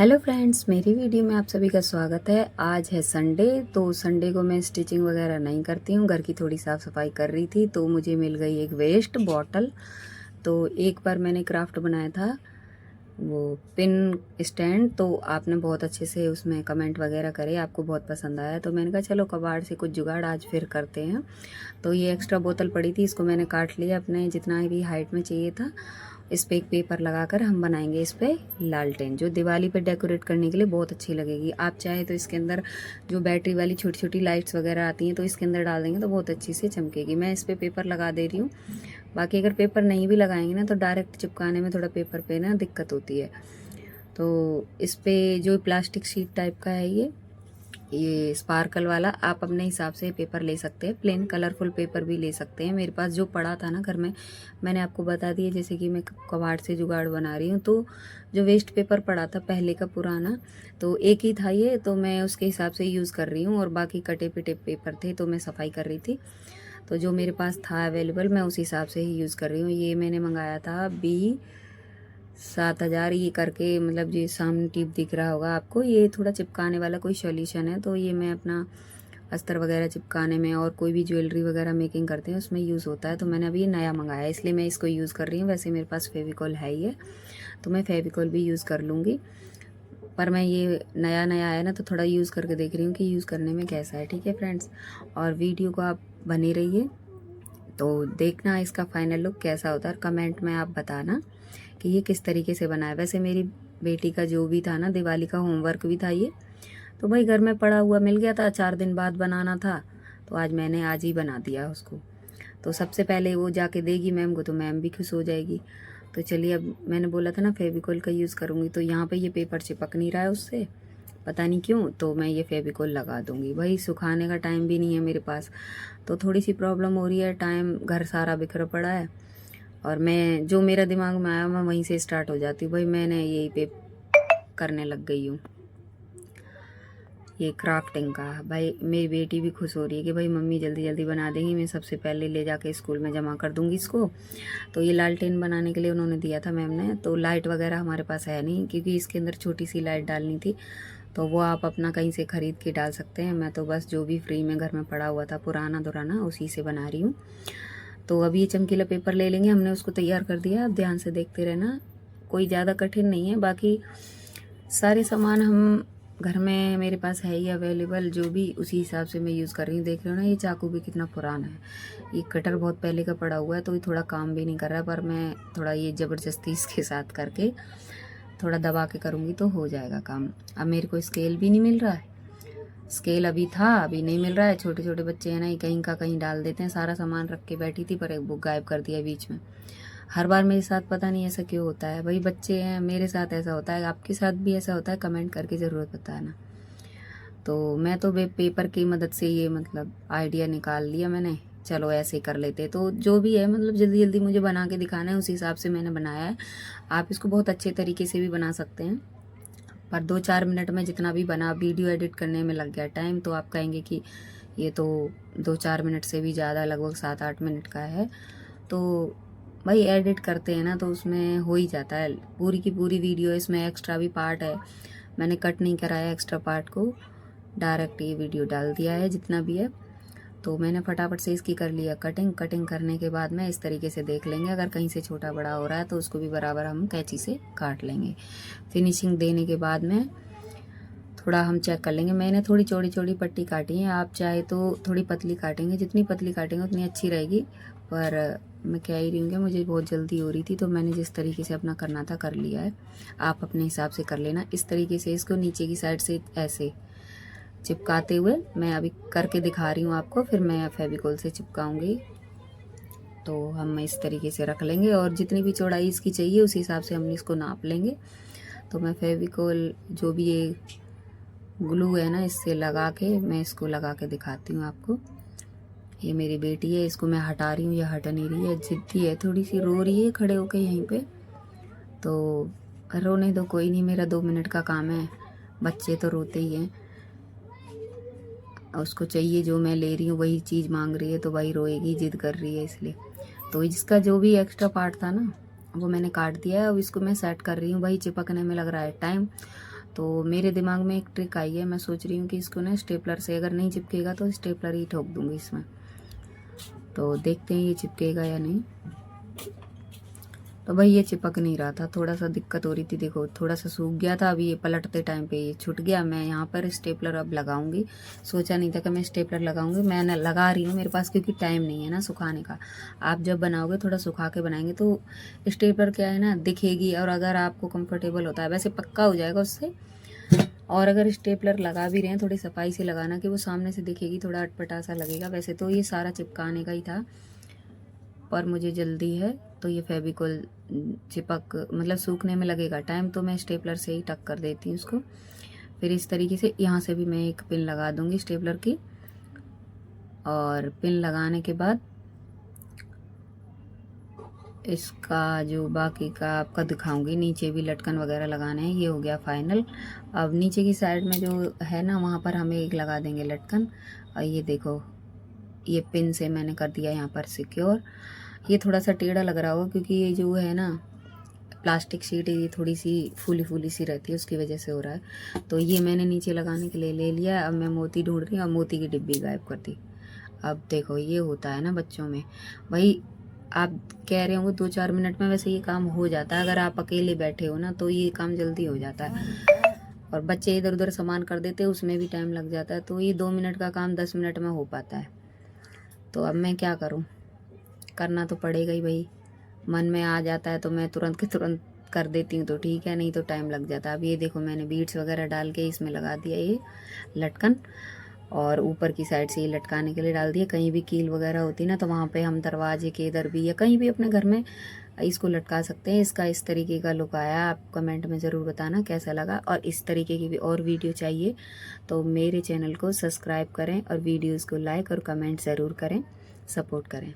Hello friends, मेरी video में आप सभी का स्वागत है। आज है संडे, तो संडे को मैं स्टिचिंग वगैरह नहीं करती हूँ। घर की थोड़ी साफ़ सफाई कर रही थी तो मुझे मिल गई एक वेस्ट बॉटल। तो एक बार मैंने क्राफ्ट बनाया था वो पिन स्टैंड, तो आपने बहुत अच्छे से उसमें कमेंट वगैरह करे, आपको बहुत पसंद आया। तो मैंने कहा चलो कबाड़ से कुछ जुगाड़ आज फिर करते हैं। तो ये एक्स्ट्रा बोतल पड़ी थी, इसको मैंने काट लिया अपने जितना भी हाइट में चाहिए था। इस पर एक पेपर लगाकर हम बनाएंगे इस पर लालटेन, जो दिवाली पे डेकोरेट करने के लिए बहुत अच्छी लगेगी। आप चाहे तो इसके अंदर जो बैटरी वाली छोटी छोटी लाइट्स वगैरह आती हैं तो इसके अंदर डाल देंगे तो बहुत अच्छी से चमकेगी। मैं इस पर पेपर लगा दे रही हूँ। बाकी अगर पेपर नहीं भी लगाएंगे ना तो डायरेक्ट चिपकाने में थोड़ा पेपर पे ना दिक्कत होती है। तो इस पर जो प्लास्टिक शीट टाइप का है ये स्पार्कल वाला, आप अपने हिसाब से पेपर ले सकते हैं। प्लेन कलरफुल पेपर भी ले सकते हैं। मेरे पास जो पड़ा था ना घर में, मैंने आपको बता दिया, जैसे कि मैं कबाड़ से जुगाड़ बना रही हूँ तो जो वेस्ट पेपर पड़ा था पहले का पुराना, तो एक ही था ये, तो मैं उसके हिसाब से यूज़ कर रही हूँ। और बाकी कटे पिटे पेपर थे तो मैं सफाई कर रही थी। तो जो मेरे पास था अवेलेबल मैं उस हिसाब से ही यूज़ कर रही हूँ। ये मैंने मंगाया था B7000 ये करके, मतलब ये सामने टिप दिख रहा होगा आपको। ये थोड़ा चिपकाने वाला कोई सॉल्यूशन है, तो ये मैं अपना अस्तर वगैरह चिपकाने में और कोई भी ज्वेलरी वगैरह मेकिंग करते हैं उसमें यूज़ होता है। तो मैंने अभी ये नया मंगाया है इसलिए मैं इसको यूज़ कर रही हूँ। वैसे मेरे पास फेविकॉल है ही है तो मैं फेविकॉल भी यूज़ कर लूँगी, पर मैं ये नया नया है ना तो थोड़ा यूज़ करके देख रही हूँ कि यूज़ करने में कैसा है। ठीक है फ्रेंड्स, और वीडियो को आप बने रहिए तो देखना इसका फाइनल लुक कैसा होता है। कमेंट में आप बताना कि ये किस तरीके से बना है। वैसे मेरी बेटी का जो भी था ना, दिवाली का होमवर्क भी था ये, तो भाई घर में पड़ा हुआ मिल गया था, 4 दिन बाद बनाना था तो मैंने आज ही बना दिया उसको। तो सबसे पहले वो जाके देगी मैम को तो मैम भी खुश हो जाएगी। तो चलिए, अब मैंने बोला था ना फेविकोल का यूज़ करूँगी, तो यहाँ पे ये पेपर चिपक नहीं रहा है उससे, पता नहीं क्यों। तो मैं ये फेविकोल लगा दूँगी। भाई सुखाने का टाइम भी नहीं है मेरे पास, तो थोड़ी सी प्रॉब्लम हो रही है। टाइम घर सारा बिखरा पड़ा है और मैं जो मेरा दिमाग में आया मैं वहीं से स्टार्ट हो जाती हूँ। भाई मैंने यही पे करने लग गई हूँ ये क्राफ्टिंग का। भाई मेरी बेटी भी खुश हो रही है कि भाई मम्मी जल्दी जल्दी बना देंगी, मैं सबसे पहले ले जाके स्कूल में जमा कर दूँगी इसको। तो ये लालटेन बनाने के लिए उन्होंने दिया था मैम ने। तो लाइट वगैरह हमारे पास है नहीं क्योंकि इसके अंदर छोटी सी लाइट डालनी थी, तो वो आप अपना कहीं से ख़रीद के डाल सकते हैं। मैं तो बस जो भी फ्री में घर में पड़ा हुआ था पुराना दुराना उसी से बना रही हूँ। तो अभी ये चमकीला पेपर ले लेंगे, हमने उसको तैयार कर दिया। आप ध्यान से देखते रहना, कोई ज़्यादा कठिन नहीं है। बाकी सारे सामान हम घर में मेरे पास है ही अवेलेबल, जो भी उसी हिसाब से मैं यूज़ कर रही हूँ। देख रहे हो ना ये चाकू भी कितना पुराना है। ये कटर बहुत पहले का पड़ा हुआ है तो ये थोड़ा काम भी नहीं कर रहा है, पर मैं थोड़ा ये ज़बरदस्ती इसके साथ करके थोड़ा दबा के करूँगी तो हो जाएगा काम। अब मेरे को स्केल भी नहीं मिल रहा है, स्केल अभी था अभी नहीं मिल रहा है। छोटे छोटे बच्चे हैं ना, ये कहीं का कहीं डाल देते हैं। सारा सामान रख के बैठी थी पर एक बुक गायब कर दिया बीच में। हर बार मेरे साथ पता नहीं ऐसा क्यों होता है। भाई बच्चे हैं, मेरे साथ ऐसा होता है, आपके साथ भी ऐसा होता है? कमेंट करके ज़रूर बताना। तो मैं तो पेपर की मदद से ये मतलब आइडिया निकाल लिया मैंने, चलो ऐसे ही कर लेते। तो जो भी है मतलब जल्दी जल्दी मुझे बना के दिखाना है, उस हिसाब से मैंने बनाया है। आप इसको बहुत अच्छे तरीके से भी बना सकते हैं, पर 2-4 मिनट में जितना भी बना, वीडियो एडिट करने में लग गया टाइम, तो आप कहेंगे कि ये तो 2-4 मिनट से भी ज़्यादा, लगभग 7-8 मिनट का है। तो भाई एडिट करते हैं ना तो उसमें हो ही जाता है। पूरी की पूरी वीडियो, इसमें एक्स्ट्रा भी पार्ट है, मैंने कट नहीं कराया एक्स्ट्रा पार्ट को, डायरेक्ट ये वीडियो डाल दिया है जितना भी है। तो मैंने फटाफट से इसकी कर लिया कटिंग। कटिंग करने के बाद में इस तरीके से देख लेंगे, अगर कहीं से छोटा बड़ा हो रहा है तो उसको भी बराबर हम कैंची से काट लेंगे। फिनिशिंग देने के बाद में थोड़ा हम चेक कर लेंगे। मैंने थोड़ी चौड़ी चौड़ी पट्टी काटी है, आप चाहे तो थोड़ी पतली काटेंगे, जितनी पतली काटेंगे उतनी अच्छी रहेगी। पर मैं कह ही रही हूँ कि मुझे बहुत जल्दी हो रही थी तो मैंने जिस तरीके से अपना करना था कर लिया है। आप अपने हिसाब से कर लेना। इस तरीके से इसको नीचे की साइड से ऐसे चिपकाते हुए मैं अभी करके दिखा रही हूँ आपको, फिर मैं फेविकोल से चिपकाऊंगी। तो हम इस तरीके से रख लेंगे और जितनी भी चौड़ाई इसकी चाहिए उस हिसाब से हम इसको नाप लेंगे। तो मैं फेविकोल जो भी ये ग्लू है ना इससे लगा के मैं इसको लगा के दिखाती हूँ आपको। ये मेरी बेटी है, इसको मैं हटा रही हूँ, ये हट नहीं रही है, जिद्दी है, थोड़ी सी रो रही है खड़े होके यहीं पे। तो रोने दो, कोई नहीं, मेरा 2 मिनट का काम है। बच्चे तो रोते ही हैं, उसको चाहिए जो मैं ले रही हूँ वही चीज़ मांग रही है तो वही रोएगी, जिद कर रही है इसलिए। तो इसका जो भी एक्स्ट्रा पार्ट था ना वो मैंने काट दिया है। अब इसको मैं सेट कर रही हूँ। भाई चिपकने में लग रहा है टाइम, तो मेरे दिमाग में एक ट्रिक आई है, मैं सोच रही हूँ कि इसको ना स्टेपलर से अगर नहीं चिपकेगा तो स्टेपलर ही ठोक दूँगी इसमें। तो देखते हैं ये चिपकेगा या नहीं। तो भाई ये चिपक नहीं रहा था, थोड़ा सा दिक्कत हो रही थी। देखो थोड़ा सा सूख गया था, अभी ये पलटते टाइम पे ये छूट गया। मैं यहाँ पर स्टेपलर अब लगाऊंगी, सोचा नहीं था कि मैं स्टेपलर लगाऊंगी। मैं ना लगा रही हूँ, मेरे पास क्योंकि टाइम नहीं है ना सुखाने का। आप जब बनाओगे थोड़ा सुखा के बनाएंगे तो स्टेपलर क्या है ना, दिखेगी, और अगर आपको कंफर्टेबल होता है वैसे पक्का हो जाएगा उससे। और अगर स्टेपलर लगा भी रहे हैं थोड़ी सफाई से लगाना कि वो सामने से दिखेगी, थोड़ा अटपटा सा लगेगा। वैसे तो ये सारा चिपकाने का ही था पर मुझे जल्दी है, तो ये फेविकोल चिपक मतलब सूखने में लगेगा टाइम, तो मैं स्टेपलर से ही टक कर देती हूँ उसको। फिर इस तरीके से यहाँ से भी मैं एक पिन लगा दूँगी स्टेपलर की, और पिन लगाने के बाद इसका जो बाकी का आपका दिखाऊंगी। नीचे भी लटकन वगैरह लगाने हैं। ये हो गया फाइनल। अब नीचे की साइड में जो है ना, वहाँ पर हमें एक लगा देंगे लटकन। और ये देखो ये पिन से मैंने कर दिया यहाँ पर सिक्योर। ये थोड़ा सा टेढ़ा लग रहा होगा क्योंकि ये जो है ना प्लास्टिक शीट, ये थोड़ी सी फूली फूली सी रहती है, उसकी वजह से हो रहा है। तो ये मैंने नीचे लगाने के लिए ले लिया। अब मैं मोती ढूंढ रही हूँ और मोती की डिब्बी गायब कर दी। अब देखो ये होता है ना बच्चों में, भाई आप कह रहे होंगे 2-4 मिनट में, वैसे ये काम हो जाता है। अगर आप अकेले बैठे हो ना तो ये काम जल्दी हो जाता है। और बच्चे इधर उधर सामान कर देते हैं, उसमें भी टाइम लग जाता है। तो ये 2 मिनट का काम 10 मिनट में हो पाता है। तो अब मैं क्या करूँ, करना तो पड़ेगा ही भाई। मन में आ जाता है तो मैं तुरंत के तुरंत कर देती हूँ, तो ठीक है, नहीं तो टाइम लग जाता है। अब ये देखो मैंने बीड्स वगैरह डाल के इसमें लगा दिया ये लटकन, और ऊपर की साइड से ये लटकाने के लिए डाल दिया। कहीं भी कील वगैरह होती ना तो वहाँ पे हम दरवाजे के इधर भी या कहीं भी अपने घर में इसको लटका सकते हैं। इसका इस तरीके का लुक आया, आप कमेंट में ज़रूर बताना कैसा लगा। और इस तरीके की भी और वीडियो चाहिए तो मेरे चैनल को सब्सक्राइब करें और वीडियोज़ को लाइक और कमेंट ज़रूर करें, सपोर्ट करें।